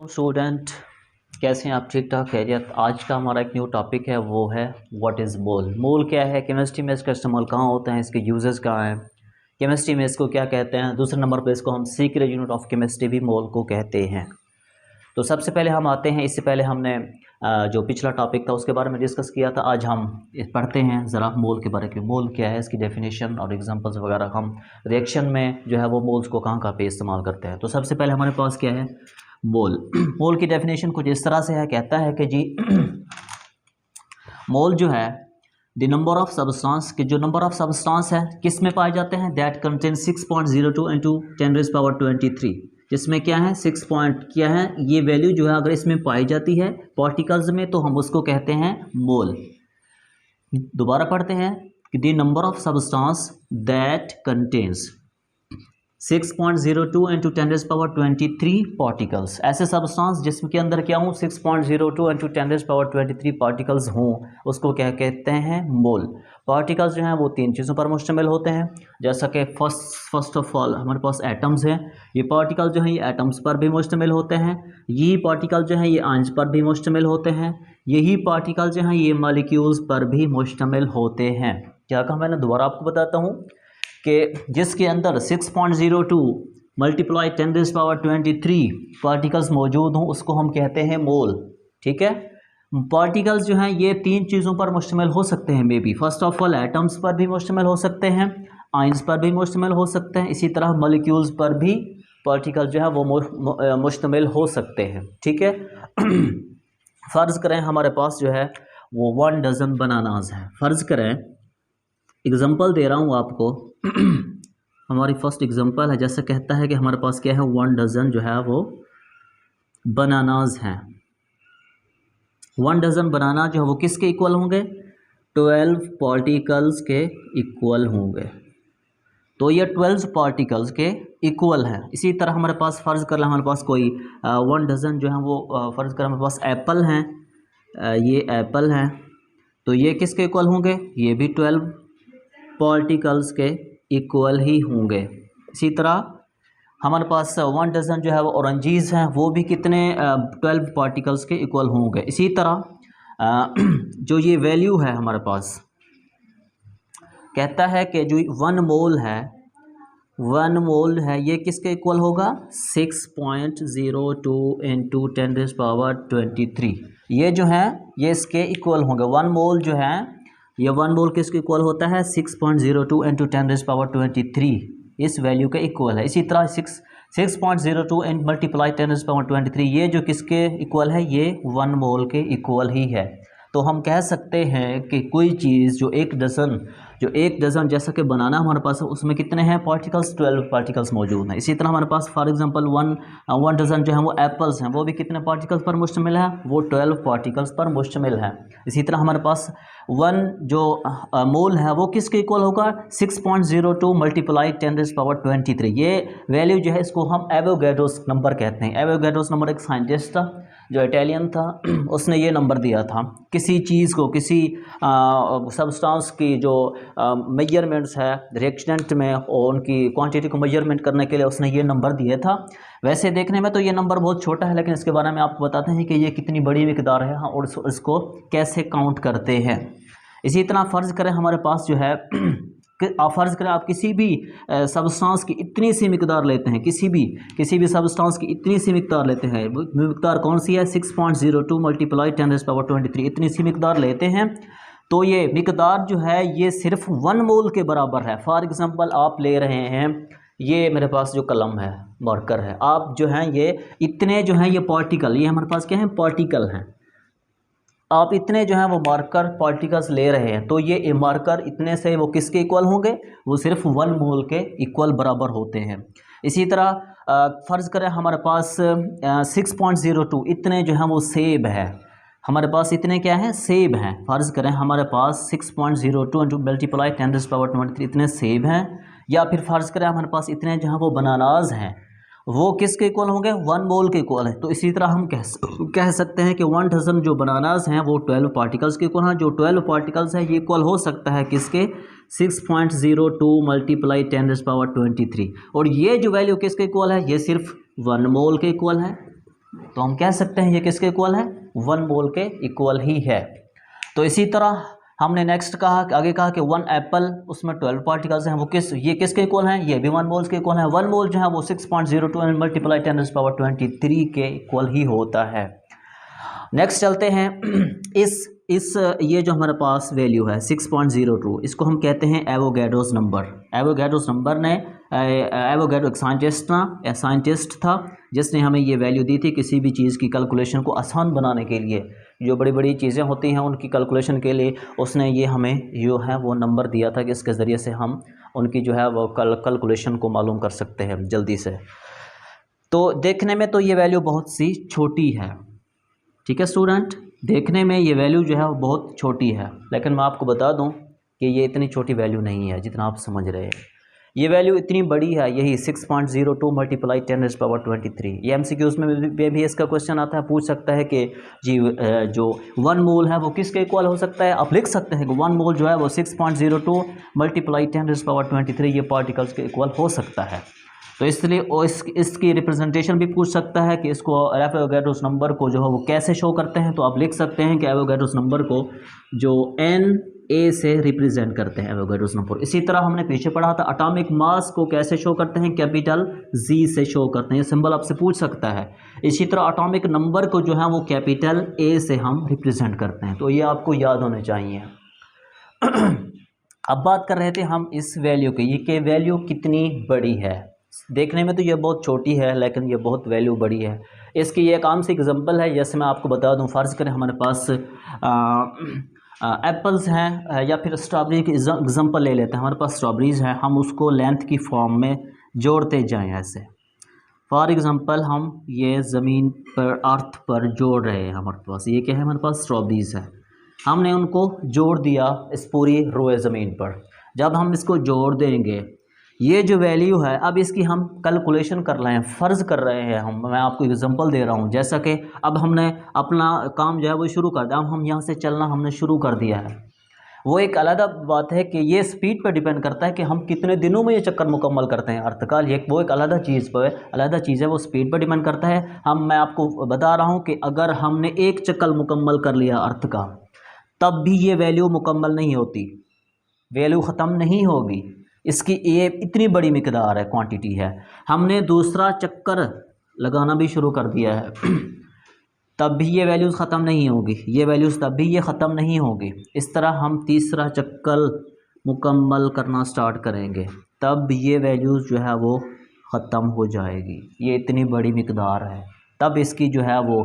Student, कैसे हैं आप? ठीक ठाक खैरियत। आज का हमारा एक न्यू टॉपिक है, वो है व्हाट इज़ मोल। मोल क्या है, केमिस्ट्री में इसका इस्तेमाल कहाँ होता है, इसके यूजेस कहाँ हैं, केमिस्ट्री में इसको क्या कहते हैं। दूसरे नंबर पर इसको हम सीक्रेट यूनिट ऑफ केमिस्ट्री भी मोल को कहते हैं। तो सबसे पहले हम आते हैं, इससे पहले हमने जो पिछला टॉपिक था उसके बारे में डिस्कस किया था। आज हम पढ़ते हैं ज़रा मोल के बारे में। मोल क्या है, इसकी डेफिनेशन और एग्जांपल्स वगैरह, हम रिएक्शन में जो है वो मोल्स को कहाँ कहाँ पे इस्तेमाल करते हैं। तो सबसे पहले हमारे पास क्या है, मोल। मोल की डेफिनेशन कुछ इस तरह से है, कहता है कि जी मोल जो है द नंबर ऑफ सब्सटेंस, कि जो नंबर ऑफ सब्सटेंस है किस में पाए जाते हैं, दैट कंटेन 6.02 इंटू 10⁻23, जिसमें क्या है 6 पॉइंट क्या है, ये वैल्यू जो है अगर इसमें पाई जाती है पार्टिकल्स में तो हम उसको कहते हैं मोल। दोबारा पढ़ते हैं कि the number of substance that contains 6.02 into 10⁻23 particles, ऐसे सब्सटेंस जिसके अंदर क्या हूँ 6.02 इंटू 10⁻23 पार्टिकल्स हों, उसको क्या कहते हैं, मोल। पार्टिकल्स जो हैं वो तीन चीज़ों पर मुश्तमिल होते हैं, जैसा कि फर्स्ट ऑफ ऑल हमारे पास एटम्स हैं। ये पार्टिकल जो हैं ये एटम्स पर भी मुश्तमिल होते हैं। यही पार्टिकल जो हैं ये आयंस पर भी मुश्तमिल होते हैं। यही पार्टिकल जो हैं ये मॉलिक्यूल्स पर भी मुश्तमिल होते हैं। क्या कहा मैंने, दोबारा आपको बताता हूँ कि जिसके अंदर 6.02 मल्टीप्लाई 10⁻23 पार्टिकल्स मौजूद हों उसको हम कहते हैं मोल। ठीक है, पार्टिकल्स जो हैं ये तीन चीज़ों पर मुश्तमिल हो सकते हैं। May be first of all atoms पर भी मुश्तमिल हो सकते हैं, आयंस पर भी मुश्तमिल हो सकते हैं, इसी तरह मॉलिक्यूल्स पर भी पार्टिकल जो है वो मुश्तमिल हो सकते हैं। ठीक है फ़र्ज़ करें हमारे पास जो है वो 1 डज़न बनानाज है। फ़र्ज़ करें, एग्जांपल दे रहा हूँ आपको हमारी फर्स्ट एग्जांपल है, जैसे कहता है कि हमारे पास क्या है 1 डज़न जो है वो बनानाज हैं। 1 डज़न बनाना जो है वो किसके इक्वल होंगे, 12 पार्टिकल्स के इक्वल होंगे। तो ये 12 पार्टिकल्स के इक्वल हैं। इसी तरह हमारे पास फ़र्ज़ कर लें हमारे पास कोई 1 डज़न जो है वो फ़र्ज़ करें हमारे पास एप्पल हैं, ये एप्पल हैं, तो ये किसके इक्वल होंगे, ये भी 12 पार्टिकल्स के इक्वल ही होंगे। इसी तरह हमारे पास 1 डज़न जो है वो ऑरेंजीज़ हैं, वो भी कितने 12 पार्टिकल्स के इक्वल होंगे। इसी तरह जो ये वैल्यू है हमारे पास, कहता है कि जो 1 मोल है, 1 मोल है ये किसके इक्वल होगा, 6.02 इंटू 10⁻23, ये जो है ये इसके इक्वल होंगे। 1 मोल जो है ये 1 मोल किसके इक्वल होता है, 6.02 इंटू 10⁻23, इस वैल्यू के इक्वल है। इसी तरह 6.02 इन मल्टीप्लाई 10⁻23, ये जो किसके इक्वल है, ये 1 मोल के इक्वल ही है। तो हम कह सकते हैं कि कोई चीज़ जो एक डज़न जैसा कि बनाना हमारे पास है, उसमें कितने हैं पार्टिकल्स, 12 पार्टिकल्स मौजूद हैं। इसी तरह हमारे पास फॉर एग्जांपल 1 डज़न जो है वो एप्पल्स हैं, वो भी कितने पार्टिकल्स पर मुश्तमिल है, वो 12 पार्टिकल्स पर मुश्तमिल है। इसी तरह हमारे पास 1 जो मोल है वो किसके इक्वल होगा, 6.02 मल्टीप्लाई 10⁻23, ये वैल्यू जो है इसको हम एवोगैड्रोस नंबर कहते हैं। एवोगैड्रोस नंबर एक साइंटिस्ट था जो इटालियन था, उसने ये नंबर दिया था किसी चीज़ को, किसी सब्सटेंस की जो मेजरमेंट्स है रिएक्टेंट में और उनकी क्वांटिटी को मेजरमेंट करने के लिए उसने ये नंबर दिया था। वैसे देखने में तो ये नंबर बहुत छोटा है, लेकिन इसके बारे में आपको बताते हैं कि ये कितनी बड़ी मिकदार है और इसको कैसे काउंट करते हैं। इसी तरह फ़र्ज़ करें हमारे पास जो है आप फ़र्ज़ करें आप किसी भी सब्सटेंस की इतनी सी मिकदार लेते हैं, किसी भी सब्सटेंस की इतनी सी मिकदार लेते हैं। वो मिकदार कौन सी है, 6.02 मल्टीप्लाई 10⁻23, इतनी सी मिकदार लेते हैं। तो ये मिकदार जो है ये सिर्फ 1 मोल के बराबर है। फॉर एग्ज़ाम्पल आप ले रहे हैं, ये मेरे पास जो कलम है, मार्कर है, आप जो हैं ये इतने जो हैं ये पार्टिकल, ये हमारे पास क्या है, पार्टिकल हैं, आप इतने जो हैं वो मार्कर पार्टिकल्स ले रहे हैं, तो ये मार्कर इतने से वो किसके इक्वल होंगे, वो सिर्फ 1 मोल के इक्वल बराबर होते हैं। इसी तरह फ़र्ज़ करें हमारे पास 6.02 इतने जो हैं वो सेब है, हमारे पास इतने क्या हैं, सेब हैं। फ़र्ज़ करें हमारे पास 6.02 इंटू मल्टीप्लाई 10⁻23 इतने सेब हैं, या फिर फ़र्ज़ करें हमारे पास इतने जो हैं वो बनानाज हैं, वो किसके इक्वल होंगे, 1 मोल के इक्वल है। तो इसी तरह हम कह सकते हैं कि 1 डज़न जो बनानास हैं वो 12 पार्टिकल्स के इक्वल हैं। जो 12 पार्टिकल्स हैं ये इक्वल हो सकता है किसके, 6.02 मल्टीप्लाई 10⁻23, और ये जो वैल्यू किसके इक्वल है, ये सिर्फ 1 मोल के इक्वल है। तो हम कह सकते हैं ये किसके इक्वल है, 1 मोल के इक्वल ही है। तो इसी तरह हमने नेक्स्ट कहा, आगे कहा कि 1 एप्पल, उसमें 12 पार्टिकल्स हैं, वो ये किसके इक्वल हैं, ये भी 1 मोल्स के इक्वल हैं। 1 मोल जो है वो 6.02 एंड मल्टीप्लाई 10⁻23 के इक्वल ही होता है। नेक्स्ट चलते हैं, इस ये जो हमारे पास वैल्यू है 6.02, इसको हम कहते हैं एवोगैड्रोस नंबर। एवोगैड्रोस नंबर ने एवोगैड्रो एक साइंटिस्ट था जिसने हमें ये वैल्यू दी थी किसी भी चीज़ की कैलकुलेशन को आसान बनाने के लिए। जो बड़ी बड़ी चीज़ें होती हैं उनकी कैलकुलेशन के लिए उसने ये हमें जो है वो नंबर दिया था कि इसके ज़रिए से हम उनकी जो है वो कैलकुलेशन को मालूम कर सकते हैं जल्दी से। तो देखने में तो ये वैल्यू बहुत सी छोटी है, ठीक है स्टूडेंट, देखने में ये वैल्यू जो है वो बहुत छोटी है, लेकिन मैं आपको बता दूं कि ये इतनी छोटी वैल्यू नहीं है जितना आप समझ रहे हैं। ये वैल्यू इतनी बड़ी है, यही 6.02 मल्टीप्लाई 10⁻23। ये MCQs में भी इसका क्वेश्चन आता है, पूछ सकता है कि जी जो 1 मोल है वो किसके इक्वल हो सकता है। आप लिख सकते हैं कि 1 मोल जो है वो 6.02 मल्टीप्लाई 10⁻23 ये पार्टिकल्स के इक्वल हो सकता है। तो इसलिए इसकी रिप्रेजेंटेशन भी पूछ सकता है कि इसको एवोगैड्रोस नंबर को जो है वो कैसे शो करते हैं। तो आप लिख सकते हैं कि एवोगैड्रोस नंबर को जो Na से रिप्रेजेंट करते हैं एवोगैड्रोस नंबर। इसी तरह हमने पीछे पढ़ा था एटॉमिक मास को कैसे शो करते हैं, कैपिटल G से शो करते हैं, ये सिंबल आपसे पूछ सकता है। इसी तरह एटॉमिक नंबर को जो है वो कैपिटल A से हम रिप्रेजेंट करते हैं, तो ये आपको याद होने चाहिए। अब बात कर रहे थे हम इस वैल्यू की, ये वैल्यू कितनी बड़ी है। देखने में तो ये बहुत छोटी है लेकिन ये बहुत वैल्यू बड़ी है। इसकी ये एक आम सी एग्जांपल है, जैसे मैं आपको बता दूं, फ़र्ज़ करें हमारे पास एप्पल्स हैं या फिर स्ट्रॉबेरी की एग्जांपल ले लेते हैं। हमारे पास स्ट्रॉबेरीज़ हैं, हम उसको लेंथ की फॉर्म में जोड़ते जाएं ऐसे। फॉर एग्ज़ाम्पल हम ये ज़मीन पर अर्थ पर जोड़ रहे हैं, हमारे पास ये क्या है, हमारे पास स्ट्रॉबेरीज़ है, हमने उनको जोड़ दिया इस पूरी रोए ज़मीन पर। जब हम इसको जोड़ देंगे, ये जो वैल्यू है, अब इसकी हम कैलकुलेशन कर रहे हैं, फ़र्ज़ कर रहे हैं हम, मैं आपको एग्जांपल दे रहा हूँ। जैसा कि अब हमने अपना काम जो है वो शुरू कर दिया, अब हम यहाँ से चलना हमने शुरू कर दिया है। वो एक अलग बात है कि ये स्पीड पर डिपेंड करता है कि हम कितने दिनों में ये चक्कर मुकम्मल करते हैं अर्थ का, वो एक अलग चीज़ है, वो स्पीड पर डिपेंड करता है। मैं आपको बता रहा हूँ कि अगर हमने एक चक्कर मुकम्मल कर लिया अर्थ का, तब भी ये वैल्यू मुकम्मल नहीं होती, वैल्यू ख़त्म नहीं होगी। इसकी ये इतनी बड़ी मिकदार है, क्वांटिटी है। हमने दूसरा चक्कर लगाना भी शुरू कर दिया है तब भी ये वैल्यूज़ ख़त्म नहीं होगी, ये वैल्यूज़ तब भी ये ख़त्म नहीं होगी। इस तरह हम तीसरा चक्कर मुकम्मल करना स्टार्ट करेंगे, तब ये वैल्यूज़ जो है वो ख़त्म हो जाएगी। ये इतनी बड़ी मिकदार है, तब इसकी जो है वो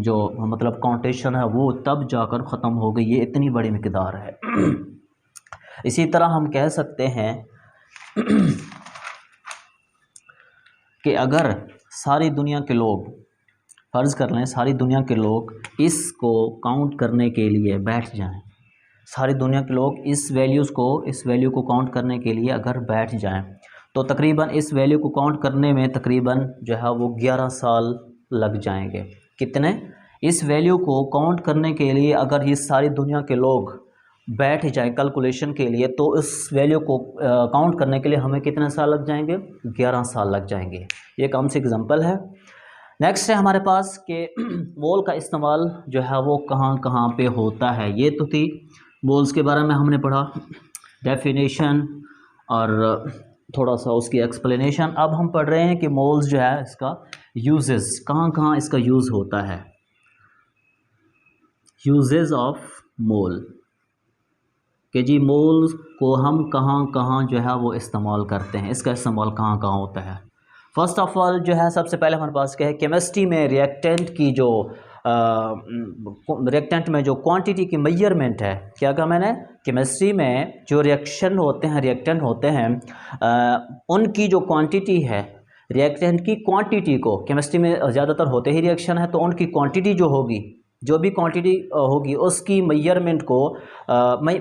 जो मतलब काउंटेशन है वो तब जाकर ख़त्म हो गई, ये इतनी बड़ी मिकदार है। इसी तरह हम कह सकते हैं कि अगर सारी दुनिया के लोग, फ़र्ज़ कर लें सारी दुनिया के लोग इसको काउंट करने के लिए बैठ जाएं, सारी दुनिया के लोग इस वैल्यू को काउंट करने के लिए अगर बैठ जाएं, तो तकरीबन इस वैल्यू को काउंट करने में तकरीबन जो है वो 11 साल लग जाएंगे। कितने? इस वैल्यू को काउंट करने के लिए अगर ये सारी दुनिया के लोग बैठ जाएं कैलकुलेशन के लिए, तो इस वैल्यू को काउंट करने के लिए हमें कितने साल लग जाएंगे? 11 साल लग जाएंगे। ये कम से एग्जांपल है। नेक्स्ट है हमारे पास कि मोल का इस्तेमाल जो है वो कहाँ कहाँ पे होता है। ये तो थी मोल्स के बारे में हमने पढ़ा, डेफिनेशन और थोड़ा सा उसकी एक्सप्लेनेशन। अब हम पढ़ रहे हैं कि मोल्स जो है इसका यूजेस, कहाँ कहाँ इसका यूज़ होता है, यूजेस ऑफ मोल, कि जी मोल्स को हम कहाँ कहाँ जो है वो इस्तेमाल करते हैं, इसका इस्तेमाल कहाँ कहाँ होता है। फ़र्स्ट ऑफ़ ऑल जो है सबसे पहले हमारे पास क्या है, केमिस्ट्री में रिएक्टेंट की जो रिएक्टेंट में जो क्वांटिटी की मेजरमेंट है, क्या कहा मैंने, केमिस्ट्री में जो रिएक्टेंट होते हैं उनकी जो क्वांटिटी है, रिएक्टेंट की क्वांटिटी को, केमिस्ट्री में ज़्यादातर होते ही रिएक्शन है, तो उनकी क्वांटिटी जो होगी, जो भी क्वांटिटी होगी उसकी मेजरमेंट को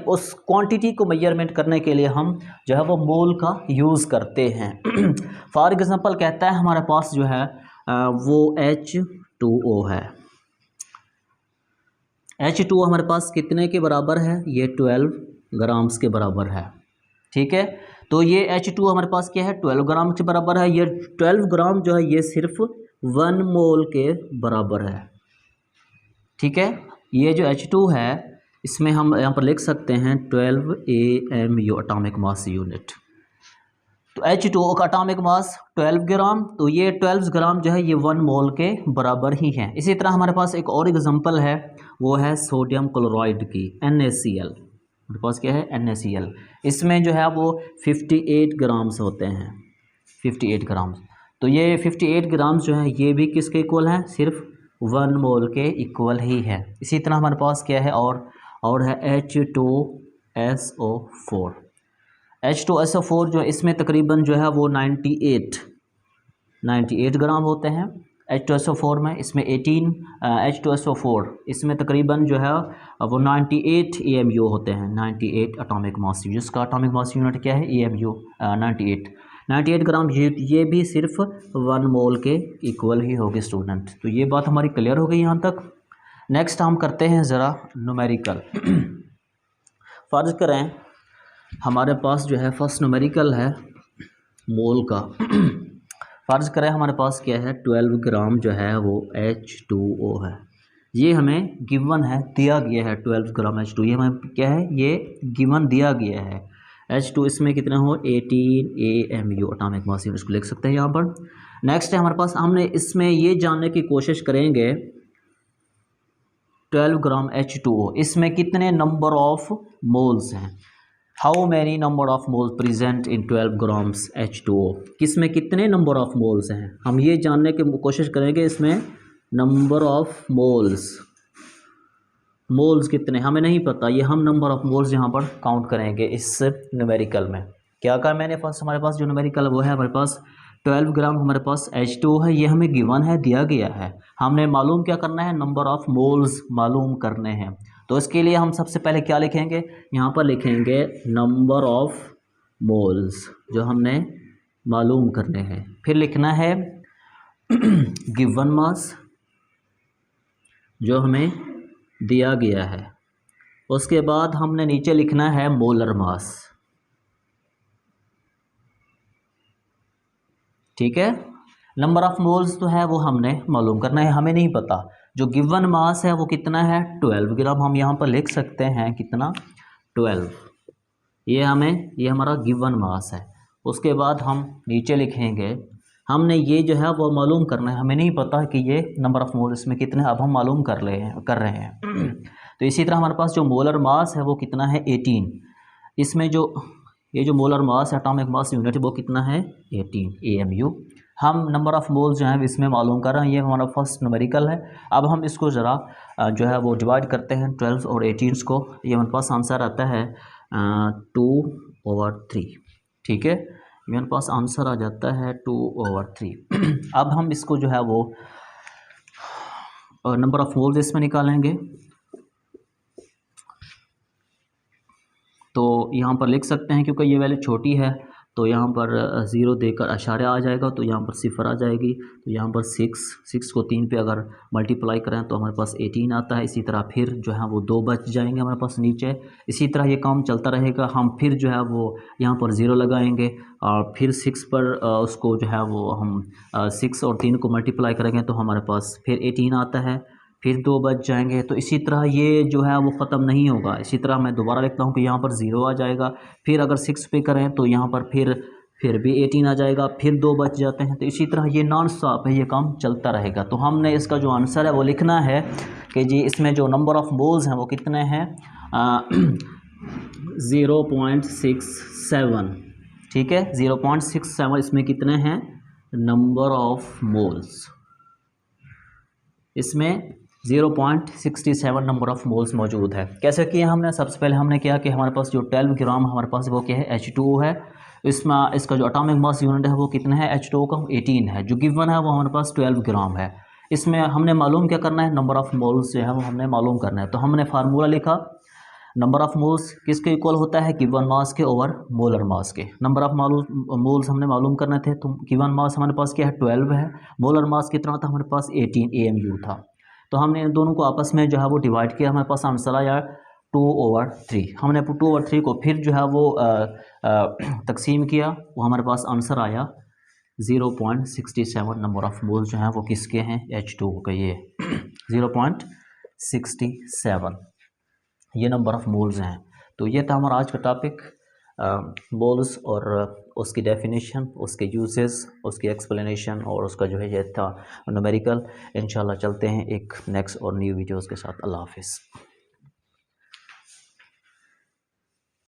उस क्वांटिटी को मेजरमेंट करने के लिए हम जो है वो मोल का यूज़ करते हैं। फॉर एग्जांपल कहता है हमारे पास जो है वो H2O है। H2O हमारे पास कितने के बराबर है? ये 12 ग्राम्स के बराबर है, ठीक है। तो ये H2O हमारे पास क्या है? 12 ग्राम के बराबर है। ये 12 ग्राम जो है ये सिर्फ 1 मोल के बराबर है। ठीक है, ये जो H2 है इसमें हम यहाँ पर लिख सकते हैं 12 AMU एटॉमिक मास यूनिट। तो H2O का एटॉमिक मास 12 ग्राम, तो ये 12 ग्राम जो है ये 1 मोल के बराबर ही है। इसी तरह हमारे पास एक और एग्जांपल है, वो है सोडियम क्लोराइड की NaCl। हमारे पास क्या है NaCl, इसमें जो है वो 58 ग्राम्स होते हैं, 58 ग्राम। तो ये 58 ग्राम्स जो है ये भी किसके इक्वल है, सिर्फ 1 मोल के इक्वल ही है। इसी तरह हमारे पास क्या है और है H2SO4। H2SO4 जो इसमें तकरीबन जो है वो 98 ग्राम होते हैं H2SO4 में। इसमें 18 H2SO4 इसमें तकरीबन जो है वो 98 AMU होते हैं, 98 एटॉमिक मास, जिसका एटॉमिक मास यूनिट क्या है AMU 98 ग्राम। ये भी सिर्फ 1 मोल के इक्वल ही होगी स्टूडेंट। तो ये बात हमारी क्लियर हो गई यहाँ तक। नेक्स्ट हम करते हैं ज़रा न्यूमेरिकल। फ़र्ज़ करें हमारे पास जो है फर्स्ट न्यूमेरिकल है मोल का। फ़र्ज़ करें हमारे पास क्या है 12 ग्राम जो है वो H2O है। ये हमें गिवन है, दिया गया है 12 ग्राम H2, ये हमें क्या है, ये गिवन दिया गया है। H2 इसमें कितना हो 18 AMU एटॉमिक मास यूनिट, इसको लिख सकते हैं यहाँ पर। नेक्स्ट है हमारे पास, हमने इसमें ये जानने की कोशिश करेंगे 12 ग्राम H2O इसमें कितने नंबर ऑफ मोल्स हैं। How many number of moles present in 12 grams H2O, किसमें कितने नंबर ऑफ मोल्स हैं, हम ये जानने की कोशिश करेंगे। इसमें नंबर ऑफ मोल्स कितने हमें नहीं पता, ये हम नंबर ऑफ मोल्स यहाँ पर काउंट करेंगे इस न्यूमेरिकल में। क्या कहा मैंने, फर्स्ट हमारे पास जो न्यूमेरिकल वो है हमारे पास 12 ग्राम हमारे पास H2O है, ये हमें गिवन है, दिया गया है। हमने मालूम क्या करना है, नंबर ऑफ मोल्स मालूम करने हैं। तो इसके लिए हम सबसे पहले क्या लिखेंगे, यहाँ पर लिखेंगे नंबर ऑफ मोल्स जो हमने मालूम करने हैं। फिर लिखना है गिवन मास जो हमें दिया गया है। उसके बाद हमने नीचे लिखना है मोलर मास। ठीक है, नंबर ऑफ मोल्स तो है वो हमने मालूम करना है, हमें नहीं पता। जो गिवन मास है वो कितना है 12 ग्राम, हम यहाँ पर लिख सकते हैं कितना 12, ये हमारा गिवन मास है। उसके बाद हम नीचे लिखेंगे, हमने ये जो है वो मालूम करना है, हमें नहीं पता कि ये नंबर ऑफ मोल्स इसमें कितने, अब हम मालूम कर रहे हैं। तो इसी तरह हमारे पास जो मोलर मास है वो कितना है 18, इसमें ये जो मोलर मास है एटॉमिक मास यूनिट वो कितना है 18 AMU। हम नंबर ऑफ मोल्स जो है इसमें मालूम कर रहे हैं, ये हमारा फर्स्ट न्यूमेरिकल है। अब हम इसको ज़रा जो है वो डिवाइड करते हैं 12 और 18 को, ये हमारे पास आंसर आता है 2/3। ठीक है, मेरे पास आंसर आ जाता है 2/3। अब हम इसको जो है वो नंबर ऑफ मोल्स इसमें निकालेंगे। तो यहाँ पर लिख सकते हैं, क्योंकि ये वैल्यू छोटी है तो यहाँ पर 0 देकर अशारिया आ जाएगा, तो यहाँ पर सिफर आ जाएगी। तो यहाँ पर 6 को 3 पे अगर मल्टीप्लाई करें तो हमारे पास 18 आता है। इसी तरह फिर जो है वो 2 बच जाएंगे हमारे पास नीचे। इसी तरह ये काम चलता रहेगा, हम फिर जो है वो यहाँ पर 0 लगाएंगे और फिर 6 पर उसको जो है वो हम 6 और 3 को मल्टीप्लाई करेंगे तो हमारे पास फिर 18 आता है, फिर 2 बच जाएंगे। तो इसी तरह ये जो है वो ख़त्म नहीं होगा। इसी तरह मैं दोबारा लिखता हूँ कि यहाँ पर 0 आ जाएगा, फिर अगर 6 पे करें तो यहाँ पर फिर भी 18 आ जाएगा, फिर 2 बच जाते हैं। तो इसी तरह ये नॉन स्टॉप है, ये काम चलता रहेगा। तो हमने इसका जो आंसर है वो लिखना है कि जी इसमें जो नंबर ऑफ़ मोल्स हैं वो कितने हैं 0.67। ठीक है, 0.67 इसमें कितने हैं नंबर ऑफ़ मोल्स, इसमेमें 0.67 नंबर ऑफ़ मोल्स मौजूद है। कैसे किया हमने, सबसे पहले हमने किया कि हमारे पास जो 12 ग्राम हमारे पास वो क्या है H2O है। इसमें इसका जो एटॉमिक मास यूनिट है वो कितना है H2O का 18 है। जो गिवन है वो हमारे पास 12 ग्राम है। इसमें हमने मालूम क्या करना है, नंबर ऑफ़ मोल्स जो है वो हमने मालूम करना है। तो हमने फार्मूला लिखा, नंबर ऑफ़ मोल्स किसके इक्वल होता है गिवन मास के ओवर मोलर मास के। नंबर ऑफ़ मोल्स हमने मालूम करने थे, तो गिवन मास हमारे पास क्या है 12 है, मोलर मास कितना था हमारे पास 18 AMU था। तो हमने इन दोनों को आपस में जो है वो डिवाइड किया, हमारे पास आंसर आया 2/3। हमने 2/3 को फिर जो है वो तकसीम किया, वो हमारे पास आंसर आया 0.67 नंबर ऑफ मोल्स जो हैं वो किसके हैं, H2O के। ये 0.67 ये नंबर ऑफ मोल्स हैं। तो ये था हमारा आज का टॉपिक, मोल्स और उसकी डेफिनेशन, उसके यूजेस, उसकी एक्सप्लेनेशन और उसका जो है ये था न्यूमेरिकल। इंशाल्लाह चलते हैं एक नेक्स्ट और न्यू वीडियोस के साथ। अल्लाह हाफिज़।